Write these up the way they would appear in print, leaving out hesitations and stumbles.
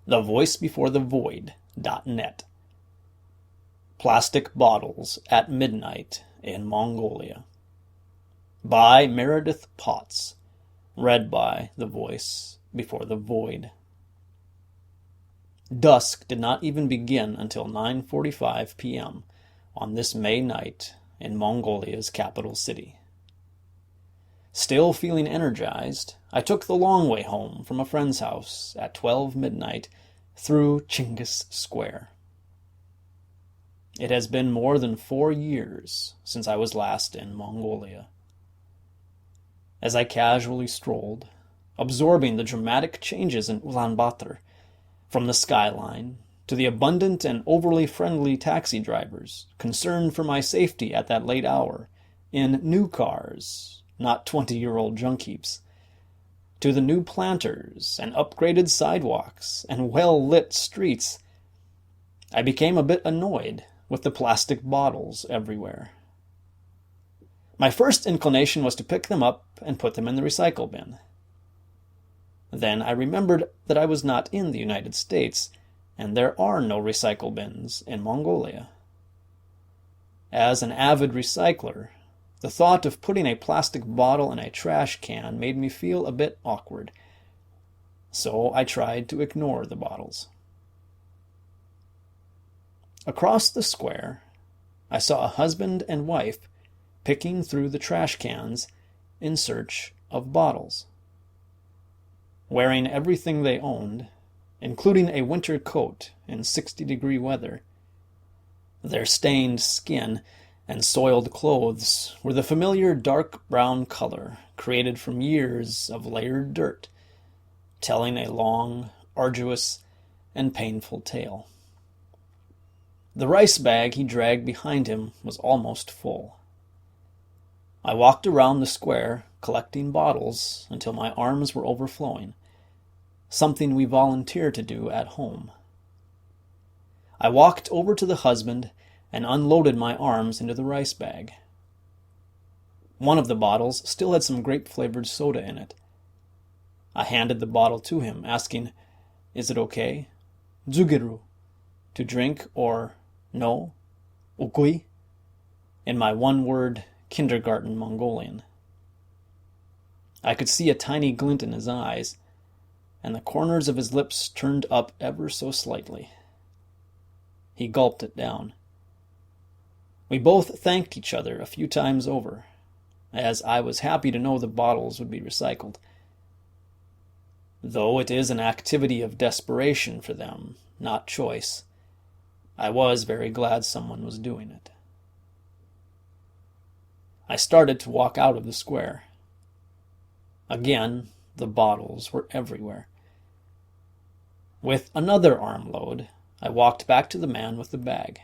thevoicebeforethevoid.net. Plastic Bottles at Midnight in Mongolia. By Meredith Potts. Read by The Voice Before the Void. Dusk did not even begin until 9:45 p.m. on this May night in Mongolia's capital city. Still feeling energized, I took the long way home from a friend's house at 12 midnight through Chinggis Square. It has been more than 4 years since I was last in Mongolia. As I casually strolled, absorbing the dramatic changes in Ulaanbaatar, from the skyline to the abundant and overly friendly taxi drivers concerned for my safety at that late hour, in new cars, not 20-year-old junk heaps, to the new planters and upgraded sidewalks and well-lit streets, I became a bit annoyed with the plastic bottles everywhere. My first inclination was to pick them up and put them in the recycle bin. Then I remembered that I was not in the United States, and there are no recycle bins in Mongolia. As an avid recycler, the thought of putting a plastic bottle in a trash can made me feel a bit awkward, so I tried to ignore the bottles. Across the square, I saw a husband and wife picking through the trash cans in search of bottles. Wearing everything they owned, including a winter coat in 60-degree weather, their stained skin and soiled clothes were the familiar dark brown color created from years of layered dirt, telling a long, arduous, and painful tale. The rice bag he dragged behind him was almost full. I walked around the square, collecting bottles until my arms were overflowing, something we volunteer to do at home. I walked over to the husband and unloaded my arms into the rice bag. One of the bottles still had some grape-flavored soda in it. I handed the bottle to him, asking, "Is it okay? Zugiru, to drink, or no? Ukui?" in my one-word kindergarten Mongolian. I could see a tiny glint in his eyes, and the corners of his lips turned up ever so slightly. He gulped it down. We both thanked each other a few times over, as I was happy to know the bottles would be recycled. Though it is an activity of desperation for them, not choice, I was very glad someone was doing it. I started to walk out of the square. Again, the bottles were everywhere. With another armload, I walked back to the man with the bag.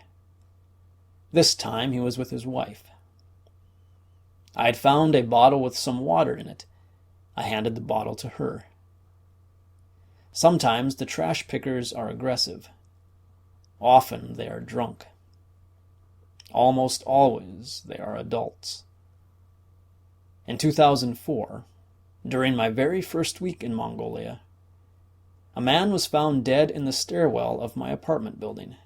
This time he was with his wife. I had found a bottle with some water in it. I handed the bottle to her. Sometimes the trash pickers are aggressive. Often they are drunk. Almost always they are adults. In 2004, during my very first week in Mongolia, a man was found dead in the stairwell of my apartment building.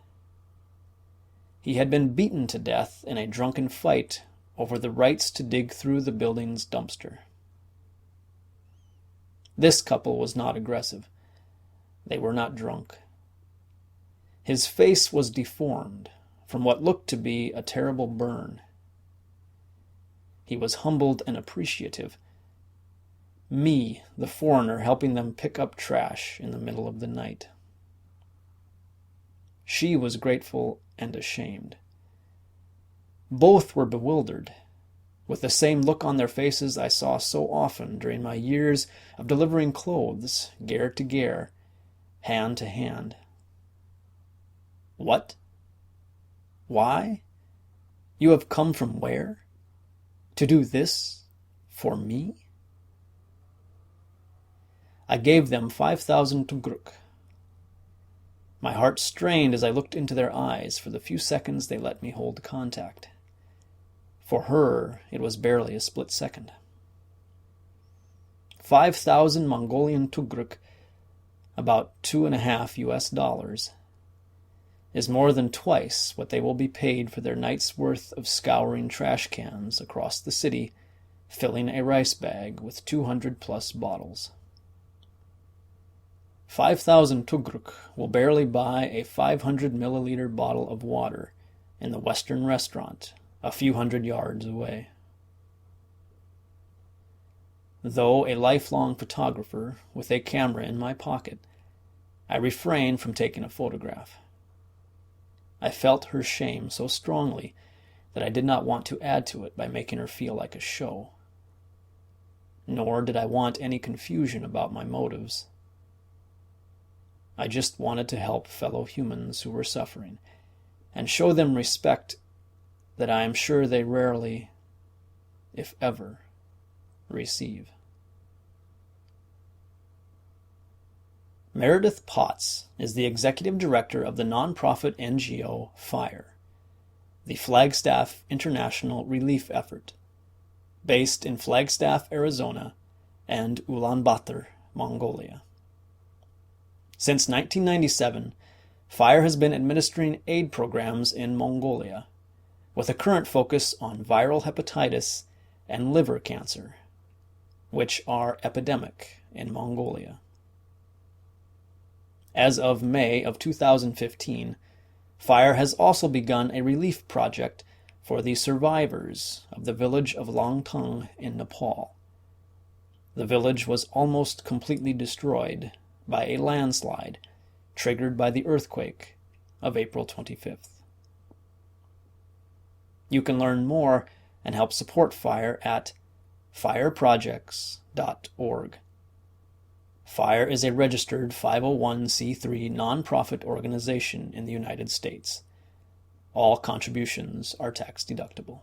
He had been beaten to death in a drunken fight over the rights to dig through the building's dumpster. This couple was not aggressive. They were not drunk. His face was deformed from what looked to be a terrible burn. He was humbled and appreciative. Me, the foreigner, helping them pick up trash in the middle of the night. She was grateful and ashamed. Both were bewildered, with the same look on their faces I saw so often during my years of delivering clothes, ger to ger, hand to hand. What? Why? You have come from where? To do this for me? I gave them 5,000 tugruk. My heart strained as I looked into their eyes for the few seconds they let me hold contact. For her, it was barely a split second. 5,000 Mongolian tugruk, about $2.50 is more than twice what they will be paid for their night's worth of scouring trash cans across the city, filling a rice bag with 200+ bottles. 5,000 tugruk will barely buy a 500-milliliter bottle of water in the Western restaurant a few hundred yards away. Though a lifelong photographer with a camera in my pocket, I refrained from taking a photograph. I felt her shame so strongly that I did not want to add to it by making her feel like a show. Nor did I want any confusion about my motives. I just wanted to help fellow humans who were suffering, and show them respect that I am sure they rarely, if ever, receive. Meredith Potts is the executive director of the nonprofit NGO FIRE, the Flagstaff International Relief Effort, based in Flagstaff, Arizona, and Ulaanbaatar, Mongolia. Since 1997, FIRE has been administering aid programs in Mongolia, with a current focus on viral hepatitis and liver cancer, which are epidemic in Mongolia. As of May of 2015, FIRE has also begun a relief project for the survivors of the village of Langtang in Nepal. The village was almost completely destroyed by a landslide triggered by the earthquake of April 25th. You can learn more and help support FIRE at fireprojects.org. FIRE is a registered 501c3 nonprofit organization in the United States. All contributions are tax deductible.